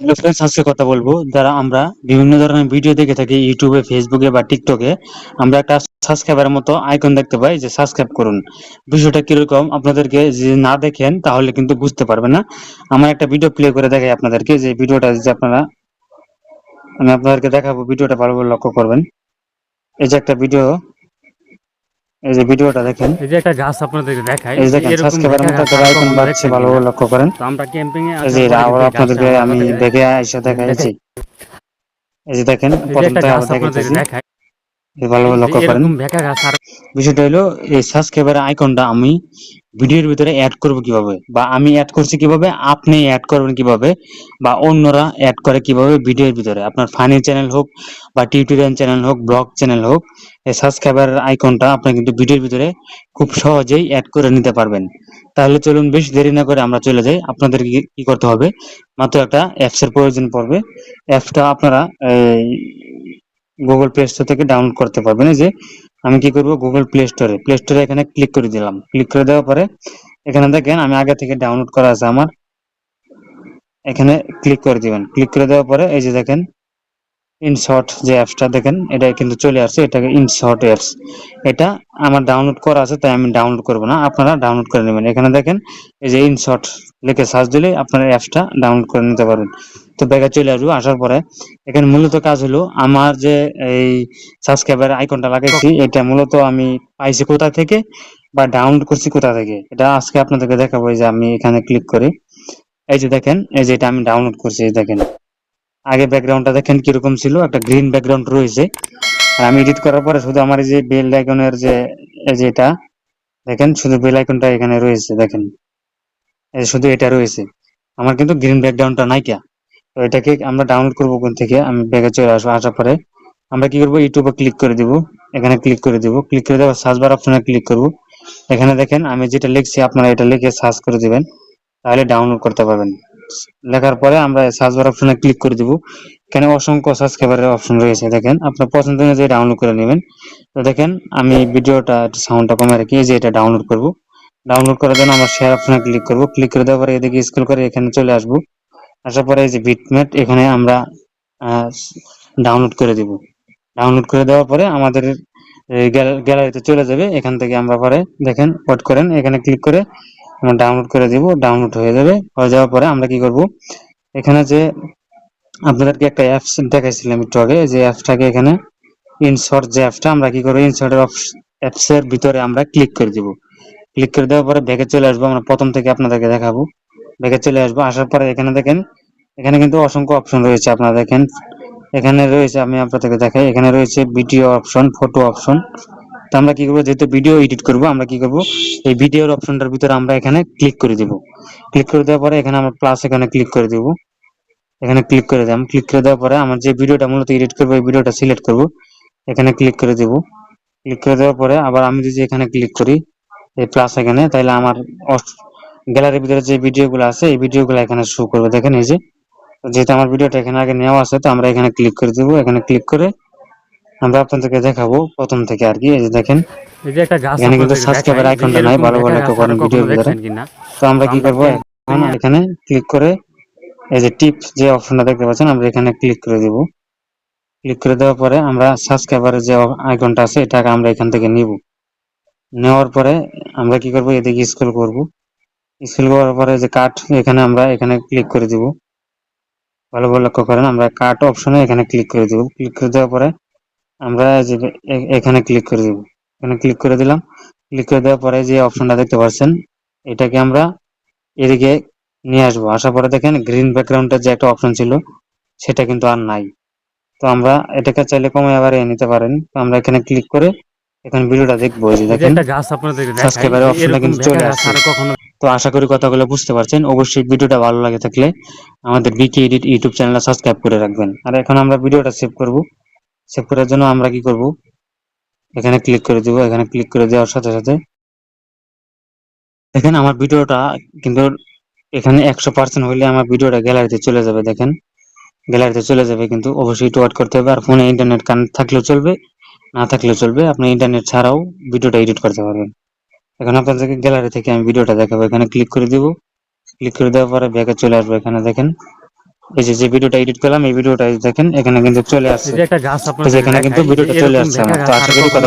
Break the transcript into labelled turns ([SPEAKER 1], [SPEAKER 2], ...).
[SPEAKER 1] Hello friends, আজকে কথা বলবো যারা আমরা বিভিন্ন ধরনের ভিডিও দেখে থাকি ইউটিউবে, ফেসবুকে বা টিকটকে। আমরা একটা সাবস্ক্রাইবারের মতো আইকন দেখতে পাই যে সাবস্ক্রাইব করুন। বিষয়টা কিরকম আপনাদেরকে যদি না দেখেন তাহলে কিন্তু বুঝতে পারবেন না। আমার একটা ভিডিও প্লে করে দেখাই আপনাদেরকে, যে ভিডিওটা যে আমি আপনাদেরকে দেখাবো। ভিডিওটা ভালোভাবে লক্ষ্য করবেন। এই যে একটা ভিডিও, এই যে ভিডিওটা দেখেন,
[SPEAKER 2] এই যে একটা গাছ আপনাদেরকে দেখাই
[SPEAKER 1] এই যে
[SPEAKER 2] যে
[SPEAKER 1] দেখেন
[SPEAKER 2] এরকম
[SPEAKER 1] সাবস্ক্রাইবারের
[SPEAKER 2] ভেকা
[SPEAKER 1] মতো
[SPEAKER 2] গাছ
[SPEAKER 1] একটা
[SPEAKER 2] আরো
[SPEAKER 1] আইকন
[SPEAKER 2] কখনো
[SPEAKER 1] বাড়ছে,
[SPEAKER 2] দেখছেন কিনা?
[SPEAKER 1] ভালোভাবে লক্ষ্য করেন।
[SPEAKER 2] তো আমরা ক্যাম্পিং এ
[SPEAKER 1] এই
[SPEAKER 2] আসার
[SPEAKER 1] যে
[SPEAKER 2] পরে
[SPEAKER 1] আবার
[SPEAKER 2] কিন্তু এই গাছটা
[SPEAKER 1] আপনাদেরকে
[SPEAKER 2] আমরা
[SPEAKER 1] আমি
[SPEAKER 2] আপনাদেরকে
[SPEAKER 1] দেখে এসে দেখাইছি।
[SPEAKER 2] দেখাই।
[SPEAKER 1] এই যে দেখেন,
[SPEAKER 2] এই যে
[SPEAKER 1] প্রথম
[SPEAKER 2] একটা
[SPEAKER 1] থেকে
[SPEAKER 2] গাছ
[SPEAKER 1] আবার
[SPEAKER 2] আপনাদেরকে
[SPEAKER 1] দেখাইতেছি।
[SPEAKER 2] দেখাই
[SPEAKER 1] ভালোভাবে
[SPEAKER 2] যে
[SPEAKER 1] লক্ষ্য করেন।
[SPEAKER 2] এরকম ভেকা গাছ আর
[SPEAKER 1] বিষয়টা হলো, এই সাবস্ক্রাইবার আইকনটা আমি ভিডিওর ভিতরে অ্যাড করব কিভাবে, বা আমি অ্যাড করছি কিভাবে, আপনি অ্যাড করবেন কিভাবে, বা অন্যরা অ্যাড করে কিভাবে ভিডিওর ভিতরে, আপনার ফানি চ্যানেল হোক বা টিউটোরিয়াল চ্যানেল হোক, ব্লগ চ্যানেল হোক, এই সাবস্ক্রাইবার আইকনটা আপনি কিন্তু ভিডিওর ভিতরে খুব সহজেই অ্যাড করে নিতে পারবেন। তাহলে চলুন বেশি দেরি না করে আমরা চলে যাই। আপনাদের কি করতে হবে, মাত্র একটা অ্যাপস এর প্রয়োজন পড়বে। অ্যাপসটা আপনারা এই গুগল প্লে স্টোর থেকে ডাউনলোড করতে পারবেন। এই যে আমি কি করব, গুগল প্লে স্টোরে এখানে ক্লিক করে দিলাম। ক্লিক করে দেওয়ার পরে এখানে দেখেন আমি আগে থেকে ডাউনলোড করা আছে আমার। এখানে ক্লিক করে দিবেন। ক্লিক করে দেওয়ার পরে এই যে দেখেন ইনশর্ট যে অ্যাপসটা দেখেন, এটা কিন্তু চলে আসছে। এটাকে ইনশর্ট অ্যাপস, এটা আমার ডাউনলোড করা আছে, তাই আমি ডাউনলোড করব না, আপনারা ডাউনলোড করে নেবেন। এখানে দেখেন এই যে ইনশর্ট লিখে সার্চ দিলে আপনারা অ্যাপসটা ডাউনলোড করে নিতে পারবেন। তো ব্যাগে চলে আসবো। আসার পরে এখানে মূলত কাজ হলো, আমার যে এই সাবস্ক্রাইবার আইকনটা লাগাইছি, এটা মূলত আমি পাইছি কোথা থেকে বা ডাউনলোড করছি কোথা থেকে, এটা আজকে আপনাদেরকে দেখাবো। এই যে আমি এখানে ক্লিক করি, এই যে দেখেন, এই যে এটা আমি ডাউনলোড করছি। এই দেখেন আগে ব্যাকগ্রাউন্ডটা দেখেন কিরকম ছিল, একটা গ্রিন ব্যাকগ্রাউন্ড রয়েছে। আর আমি এডিট করার পরে শুধু আমার এই যে বেল আইকনের যে, এই যে এটা দেখেন, শুধু বেল আইকনটা এখানে রয়েছে। দেখেন এই যে শুধু এটা রয়েছে, আমার কিন্তু গ্রিন ব্যাকগ্রাউন্ডটা নাইকা। তো এটাকে আমরা ডাউনলোড করবো কোন থেকে, আমি ব্যাগে চলে আসবো। আসার পরে আমরা কি করবো, ইউটিউবে ক্লিক করে দিব। এখানে ক্লিক করে দিব। ক্লিক করে দেওয়ার সার্চ বার অপশনে ক্লিক করব। এখানে দেখেন আমি যেটা লিখছি, আপনারা এটা লিখে সার্চ করে দিবেন, তাহলে ডাউনলোড করতে পারবেন। লেখার পরে আমরা সার্চ বার অপশনে ক্লিক করে দিব। এখানে অসংখ্য সাবস্ক্রাইবারের অপশন রয়েছে, দেখেন আপনার পছন্দ অনুযায়ী ডাউনলোড করে নেবেন। তো দেখেন আমি ভিডিওটা সাউন্ডটা কমে রাখি, যে এটা ডাউনলোড করব। ডাউনলোড করার জন্য আমরা শেয়ার অপশনে ক্লিক করব। ক্লিক করে দেওয়ার পরে এদিকে স্ক্রল করে এখানে চলে আসবো। আসার পরে এই যে বিটম্যাপ, এখানে আমরা ডাউনলোড করে দিব। ডাউনলোড করে দেওয়ার পরে আমাদের গ্যালারিতে চলে যাবে। এখান থেকে আমরা পরে দেখেন, ওয়েট করেন, এখানে ক্লিক করে আমরা ডাউনলোড করে দিব। ডাউনলোড হয়ে যাবে। হয়ে যাওয়ার পরে আমরা কি করব, এখানে যে আপনাদেরকে একটা অ্যাপস দেখাইছিলাম একটু আগে, যে অ্যাপসটাকে এখানে ইনশর্ট যে অ্যাপসটা, আমরা কি করবো, ইনশর্টের অ্যাপস এর ভিতরে আমরা ক্লিক করে দিব। ক্লিক করে দেওয়ার পরে ব্যাকে চলে আসবো। আমরা প্রথম থেকে আপনাদেরকে দেখাবো। ব্যাকে চলে আসবো। আসার পরে এখানে দেখেন, এখানে কিন্তু অসংখ্য অপশন রয়েছে। আপনারা দেখেন এখানে রয়েছে, আমি আপনাদেরকে দেখাই, এখানে রয়েছে ভিডিও অপশন, ফটো অপশন। তো আমরা কি করবো, যেহেতু ভিডিও এডিট করব, আমরা কি করব, এই ভিডিওর অপশনটার ভিতরে আমরা এখানে ক্লিক করে দিব। ক্লিক করে দেওয়ার পরে এখানে আমরা প্লাস এখানে ক্লিক করে দিব। এখানে ক্লিক করে দিলাম। ক্লিক করে দেওয়ার পরে আমার যে ভিডিওটা মূলত এডিট করবো, এই ভিডিওটা সিলেক্ট করব। এখানে ক্লিক করে দিব। ক্লিক করে দেওয়ার পরে আবার আমি যদি এখানে ক্লিক করি এই প্লাস এখানে, তাহলে আমার গ্যালারির ভিতরে যে ভিডিওগুলো আছে, এই ভিডিওগুলো এখানে শো করবে। দেখেন এই যে, যেহেতু আমার ভিডিওটা এখানে আগে নেওয়া আছে, তো আমরা এখানে ক্লিক করে দিব। এখানে ক্লিক করে আমরা আপনাদেরকে দেখাবো প্রথম থেকে আর কি। এই যে দেখেন,
[SPEAKER 2] এই যে একটা গাছ
[SPEAKER 1] এখানে কিন্তু
[SPEAKER 2] আপনাদেরকে দেখাই
[SPEAKER 1] সাবস্ক্রাইবার
[SPEAKER 2] যে
[SPEAKER 1] আইকনটা নাই,
[SPEAKER 2] এরকম
[SPEAKER 1] ভালো
[SPEAKER 2] ভেকা
[SPEAKER 1] ভালো লক্ষ্য
[SPEAKER 2] গাছ আরো
[SPEAKER 1] করেন
[SPEAKER 2] কখনো
[SPEAKER 1] ভিডিওর ভিতরে।
[SPEAKER 2] দেখছেন কিনা?
[SPEAKER 1] তো আমরা
[SPEAKER 2] তো
[SPEAKER 1] কি
[SPEAKER 2] আমরা
[SPEAKER 1] করবো,
[SPEAKER 2] ক্যাম্পিং
[SPEAKER 1] এখন
[SPEAKER 2] এ
[SPEAKER 1] এখানে ক্লিক করে এই যে টিপ যে অপশনটা দেখতে পাচ্ছেন, আমরা এখানে ক্লিক করে দিব। ক্লিক করে দেওয়ার পরে আমরা সাবস্ক্রাইবারের যে আইকনটা আছে, এটাকে আমরা এখান থেকে নিব। নেওয়ার পরে আমরা কি করব, এদিকে স্ক্রল করব। স্ক্রল করার পরে যে কাট, এখানে আমরা এখানে ক্লিক করে দিব। ভালোভাবে লক্ষ্য করেন, আমরা কাট অপশনে এখানে ক্লিক করে দিব। ক্লিক করে দেওয়ার পরে আমরা যে এখানে ক্লিক করে দিব। এখানে ক্লিক করে দিলাম। ক্লিক করে দেওয়ার পরে যে অপশনটা দেখতে পাচ্ছেন, এটাকে আমরা এদিকে নিয়ে আসবো। আসার পরে দেখেন গ্রিন ব্যাকগ্রাউন্ডের যে একটা অপশন ছিল, সেটা কিন্তু আর নাই। তো আমরা এটাকে চাইলে কমিয়ে বাড়িয়ে নিতে পারেন। তো আমরা এখানে ক্লিক করে এখানে ভিডিওটা দেখবো। এই যে
[SPEAKER 2] এই যে
[SPEAKER 1] দেখেন
[SPEAKER 2] একটা গাছ আপনাদেরকে দেখাই
[SPEAKER 1] সাবস্ক্রাইবারের
[SPEAKER 2] যে
[SPEAKER 1] অপশনটা
[SPEAKER 2] এরকম
[SPEAKER 1] কিন্তু
[SPEAKER 2] ভেকা
[SPEAKER 1] চলে
[SPEAKER 2] গাছ
[SPEAKER 1] আসছে।
[SPEAKER 2] আরো কখনো
[SPEAKER 1] তো আশা করি কথাগুলো বুঝতে পারছেন। অবশ্যই ভিডিওটা ভালো লাগে থাকলে আমাদের বিকে এডিট ইউটিউব চ্যানেলটা সাবস্ক্রাইব করে রাখবেন। আর এখন আমরা ভিডিওটা সেভ করব। সেভ করার জন্য আমরা কি করব, এখানে ক্লিক করে দিব। এখানে ক্লিক করে দেওয়ার সাথে সাথে দেখেন আমার ভিডিওটা কিন্তু এখানে 100% হইলে আমার ভিডিওটা গ্যালারিতে চলে যাবে। দেখেন গ্যালারিতে চলে যাবে, কিন্তু অবশ্যই একটু ওয়েট করতে হবে। আর ফোনে ইন্টারনেট কানেক্ট থাকলেও চলবে, না থাকলেও চলবে, আপনি ইন্টারনেট ছাড়াও ভিডিওটা এডিট করতে পারবেন। এখন আপনাদেরকে গ্যালারি থেকে আমি ভিডিওটা দেখাবো। এখানে ক্লিক করে দিব। ক্লিক করে দেওয়ার পরে ব্যাকে চলে আসবো। এখানে দেখেন এই যে ভিডিওটা এডিট করলাম, এই ভিডিওটা দেখেন এখানে কিন্তু চলে
[SPEAKER 2] এই
[SPEAKER 1] আসছে।
[SPEAKER 2] যে একটা গাছ
[SPEAKER 1] তো
[SPEAKER 2] আপনাদের
[SPEAKER 1] এখানে কিন্তু
[SPEAKER 2] দেখাই যে
[SPEAKER 1] ভিডিওটা চলে
[SPEAKER 2] এরকম
[SPEAKER 1] আসছে
[SPEAKER 2] ভেঙে
[SPEAKER 1] আমার। তো
[SPEAKER 2] গাছ আর
[SPEAKER 1] আশা করি
[SPEAKER 2] কখনো
[SPEAKER 1] কথা